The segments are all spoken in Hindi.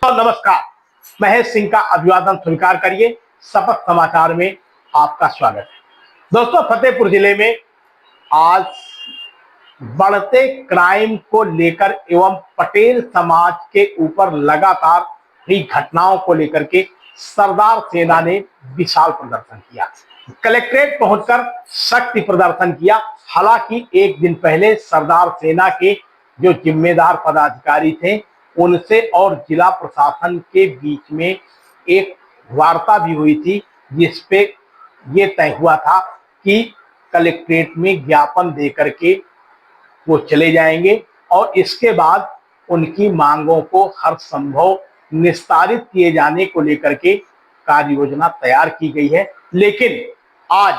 नमस्कार, महेश सिंह का अभिवादन स्वीकार करिए। शपथ समाचार में आपका स्वागत है। दोस्तों, फतेहपुर जिले में आज बढ़ते क्राइम को लेकर एवं पटेल समाज के ऊपर लगातार हुई घटनाओं को लेकर के सरदार सेना ने विशाल प्रदर्शन किया। कलेक्ट्रेट पहुंचकर शक्ति प्रदर्शन किया। हालांकि एक दिन पहले सरदार सेना के जो जिम्मेदार पदाधिकारी थे उनसे और जिला प्रशासन के बीच में एक वार्ता भी हुई थी, जिसपे ये तय हुआ था कि कलेक्ट्रेट में ज्ञापन देकर के वो चले जाएंगे और इसके बाद उनकी मांगों को हर संभव निस्तारित किए जाने को लेकर के कार्य योजना तैयार की गई है। लेकिन आज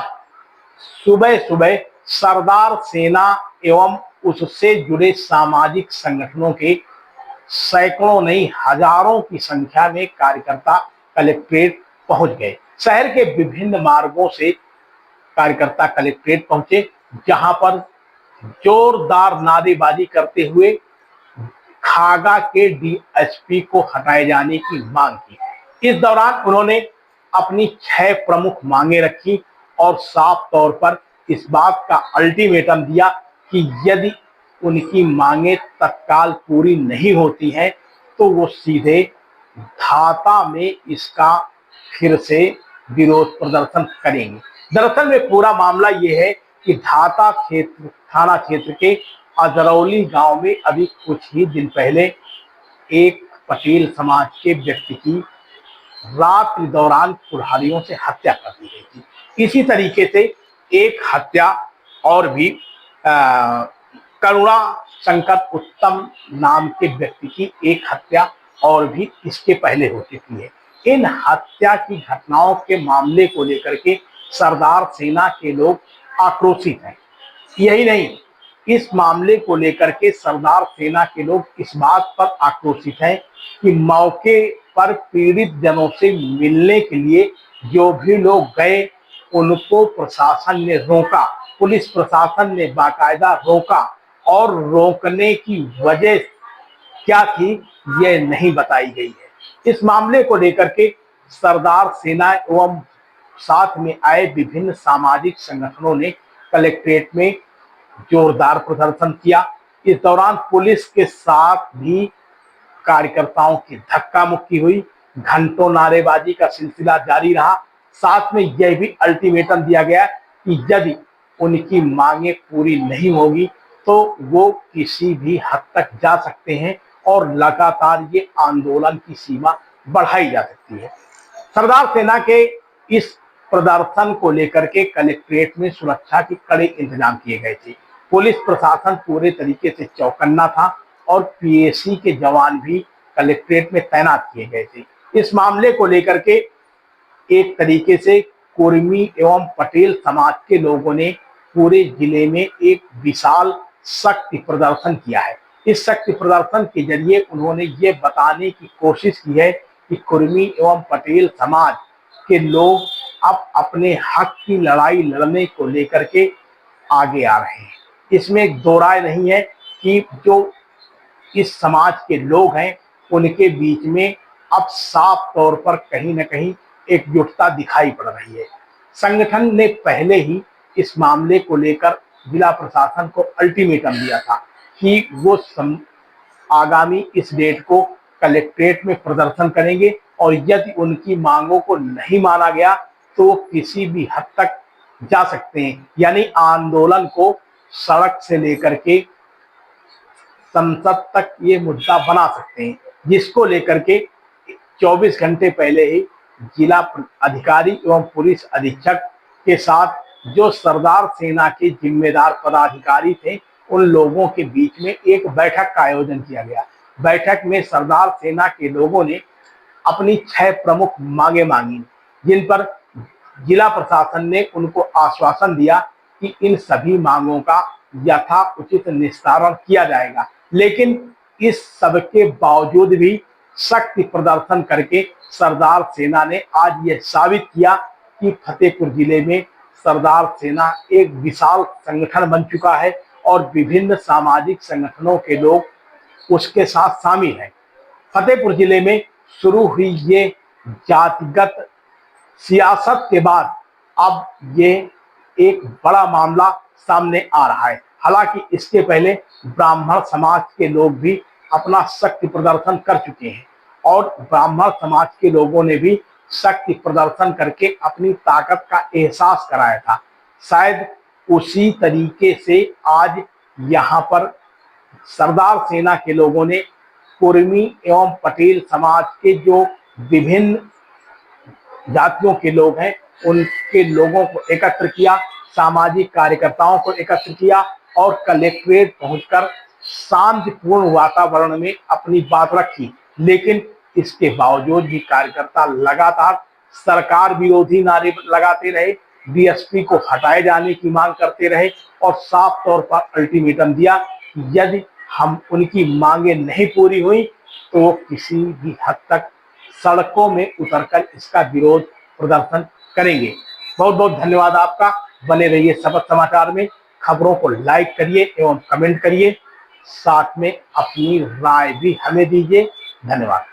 सुबह सुबह सरदार सेना एवं उससे जुड़े सामाजिक संगठनों के सैकड़ों नहीं हजारों की संख्या में कार्यकर्ता कलेक्ट्रेट पहुंच गए। शहर के विभिन्न मार्गों से कार्यकर्ता कलेक्ट्रेट पहुंचे, जहां पर जोरदार नारेबाजी करते हुए खागा के डीएसपी को हटाए जाने की मांग की। इस दौरान उन्होंने अपनी 6 प्रमुख मांगे रखी और साफ तौर पर इस बात का अल्टीमेटम दिया कि यदि उनकी मांगे तत्काल पूरी नहीं होती हैं तो वो सीधे ढाका में इसका फिर से विरोध प्रदर्शन करेंगे। दरअसल में पूरा मामला ये है कि ढाका क्षेत्र थाना क्षेत्र के अजरौली गांव में अभी कुछ ही दिन पहले एक पटेल समाज के व्यक्ति की रात के दौरान कुल्हाड़ियों से हत्या कर दी गई थी। इसी तरीके से एक हत्या और भी करुणा शंकर उत्तम नाम के व्यक्ति की एक हत्या और भी इसके पहले हो चुकी है। इन हत्या की घटनाओं के मामले को लेकर के सरदार सेना के लोग आक्रोशित हैं। यही नहीं, इस मामले को लेकर के सरदार सेना के लोग इस बात पर आक्रोशित हैं कि मौके पर पीड़ित जनों से मिलने के लिए जो भी लोग गए उनको प्रशासन ने रोका। पुलिस प्रशासन ने बाकायदा रोका और रोकने की वजह क्या थी यह नहीं बताई गई है। इस मामले को लेकर के सरदार सेना एवं साथ में आए विभिन्न सामाजिक संगठनों ने कलेक्ट्रेट में जोरदार प्रदर्शन किया। इस दौरान पुलिस के साथ भी कार्यकर्ताओं की धक्का मुक्की हुई। घंटों नारेबाजी का सिलसिला जारी रहा। साथ में यह भी अल्टीमेटम दिया गया कि यदि उनकी मांगे पूरी नहीं होगी तो वो किसी भी हद तक जा सकते हैं और लगातार ये आंदोलन की सीमा बढ़ाई जा सकती है। सरदार सेना के इस प्रदर्शन को लेकर के कलेक्ट्रेट में सुरक्षा के कड़े इंतजाम किए गए थे। पुलिस प्रशासन पूरे तरीके से चौकन्ना था और पीएसी के जवान भी कलेक्ट्रेट में तैनात किए गए थे। इस मामले को लेकर के एक तरीके से कुर्मी एवं पटेल समाज के लोगों ने पूरे जिले में एक विशाल शक्ति प्रदर्शन किया है। इस शक्ति प्रदर्शन के जरिए उन्होंने ये बताने की कोशिश की है कि कुर्मी एवं पटेल समाज के लोग अब अपने हक की लड़ाई लड़ने को लेकर के आगे आ रहे हैं। इसमें एक दो राय नहीं है कि जो इस समाज के लोग हैं उनके बीच में अब साफ तौर पर कहीं न कहीं एकजुटता दिखाई पड़ रही है। संगठन ने पहले ही इस मामले को लेकर जिला प्रशासन को अल्टीमेटम दिया था कि वो आगामी इस डेट को कलेक्ट्रेट में प्रदर्शन करेंगे और यदि उनकी मांगों को नहीं माना गया तो वो किसी भी हद तक जा सकते हैं, यानी आंदोलन को सड़क से लेकर के संसद तक ये मुद्दा बना सकते हैं, जिसको लेकर के 24 घंटे पहले ही जिला अधिकारी एवं पुलिस अधीक्षक के साथ जो सरदार सेना के जिम्मेदार पदाधिकारी थे उन लोगों के बीच में एक बैठक का आयोजन किया गया। बैठक में सरदार सेना के लोगों ने अपनी 6 प्रमुख मांगे मांगी, जिन पर जिला प्रशासन ने उनको आश्वासन दिया कि इन सभी मांगों का यथाउचित निस्तारण किया जाएगा। लेकिन इस सब के बावजूद भी शक्ति प्रदर्शन करके सरदार सेना ने आज यह साबित किया कि फतेहपुर जिले में सरदार सेना एक विशाल संगठन बन चुका है और विभिन्न सामाजिक संगठनों के लोग उसके साथ शामिल हैं। फतेहपुर जिले में शुरू हुई ये जातिगत सियासत के बाद अब ये एक बड़ा मामला सामने आ रहा है। हालांकि इसके पहले ब्राह्मण समाज के लोग भी अपना शक्ति प्रदर्शन कर चुके हैं और ब्राह्मण समाज के लोगों ने भी शक्ति प्रदर्शन करके अपनी ताकत का एहसास कराया था। शायद उसी तरीके से आज यहाँ पर सरदार सेना के लोगों ने कुर्मी एवं पटेल समाज के जो विभिन्न जातियों के लोग हैं उनके लोगों को एकत्र किया, सामाजिक कार्यकर्ताओं को एकत्र किया और कलेक्ट्रेट पहुंचकर शांतिपूर्ण वातावरण में अपनी बात रखी। लेकिन इसके बावजूद भी कार्यकर्ता लगातार सरकार विरोधी नारे लगाते रहे, डीएसपी को हटाए जाने की मांग करते रहे और साफ तौर पर अल्टीमेटम दिया कि यदि हम उनकी मांगे नहीं पूरी हुई तो किसी भी हद तक सड़कों में उतरकर इसका विरोध प्रदर्शन करेंगे। बहुत बहुत धन्यवाद आपका। बने रहिए शपथ समाचार में। खबरों को लाइक करिए एवं कमेंट करिए, साथ में अपनी राय भी हमें दीजिए। धन्यवाद।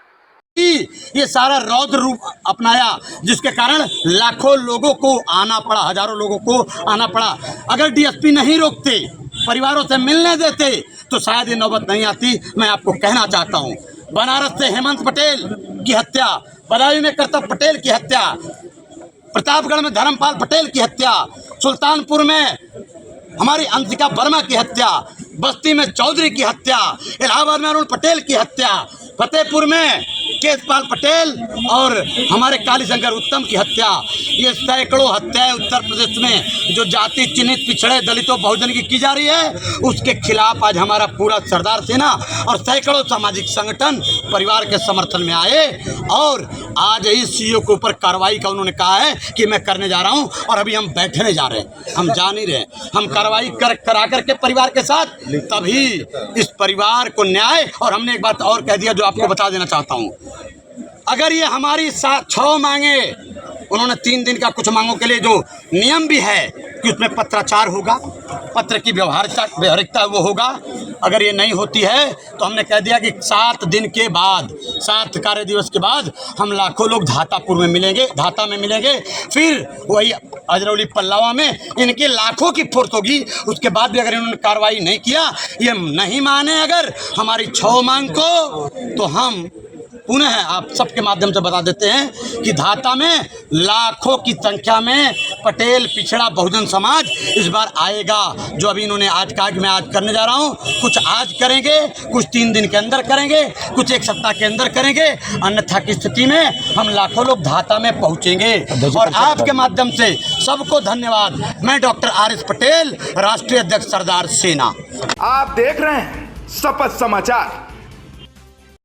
ये सारा रौद्र रूप अपनाया जिसके कारण लाखों लोगों को आना पड़ा, हजारों लोगों को आना पड़ा। अगर डीएसपी नहीं रोकते, परिवारों से मिलने देते तो शायद ये नौबत नहीं आती। मैं आपको कहना चाहता हूँ, बनारस से हेमंत पटेल की हत्या, बदायूं में करतब पटेल की हत्या, प्रतापगढ़ में धर्मपाल पटेल की हत्या, सुल्तानपुर में हमारी अंशिका वर्मा की हत्या, बस्ती में चौधरी की हत्या, इलाहाबाद में अरुण पटेल की हत्या, फतेहपुर में केशपाल पटेल और हमारे कालीशंकर उत्तम की हत्या। ये सैकड़ों हत्याएं उत्तर प्रदेश में जो जाति चिन्हित पिछड़े दलितों बहुजन की जा रही है, उसके खिलाफ आज हमारा पूरा सरदार सेना और सैकड़ों सामाजिक संगठन परिवार के समर्थन में आए और आज इस सीईओ के ऊपर कार्रवाई का उन्होंने कहा है कि मैं करने जा रहा हूं। और अभी हम बैठने जा रहे हैं, हम जा नहीं रहे, हम कार्रवाई करा करके परिवार के साथ तभी इस परिवार को न्याय। और हमने एक बात और कह दिया जो आपको बता देना चाहता हूं, अगर ये हमारी 6 मांगे, उन्होंने 3 दिन का कुछ मांगों के लिए जो नियम भी है कि उसमें पत्राचार होगा, पत्र की व्यवहारिकता वो होगा। अगर ये नहीं होती है तो हमने कह दिया कि 7 दिन के बाद, 7 कार्य दिवस के बाद हम लाखों लोग धातापुर में मिलेंगे, धाता में मिलेंगे। फिर वही अजरौली पल्लावा में इनके लाखों की फोर्स होगी। उसके बाद भी अगर इन्होंने कार्रवाई नहीं किया, ये नहीं माने अगर हमारी 6 मांग को, तो हम पुनः आप सबके माध्यम से बता देते हैं कि धाता में लाखों की संख्या में पटेल पिछड़ा बहुजन समाज इस बार आएगा। जो अभी इन्होंने आज कहा कि मैं आज करने जा रहा हूं, कुछ आज करेंगे, कुछ 3 दिन के अंदर करेंगे, कुछ 1 सप्ताह के अंदर करेंगे, अन्यथा की स्थिति में हम लाखों लोग धाता में पहुंचेंगे। और आपके माध्यम से सबको धन्यवाद। मैं डॉक्टर RS पटेल, राष्ट्रीय अध्यक्ष सरदार सेना। आप देख रहे हैं शपथ समाचार।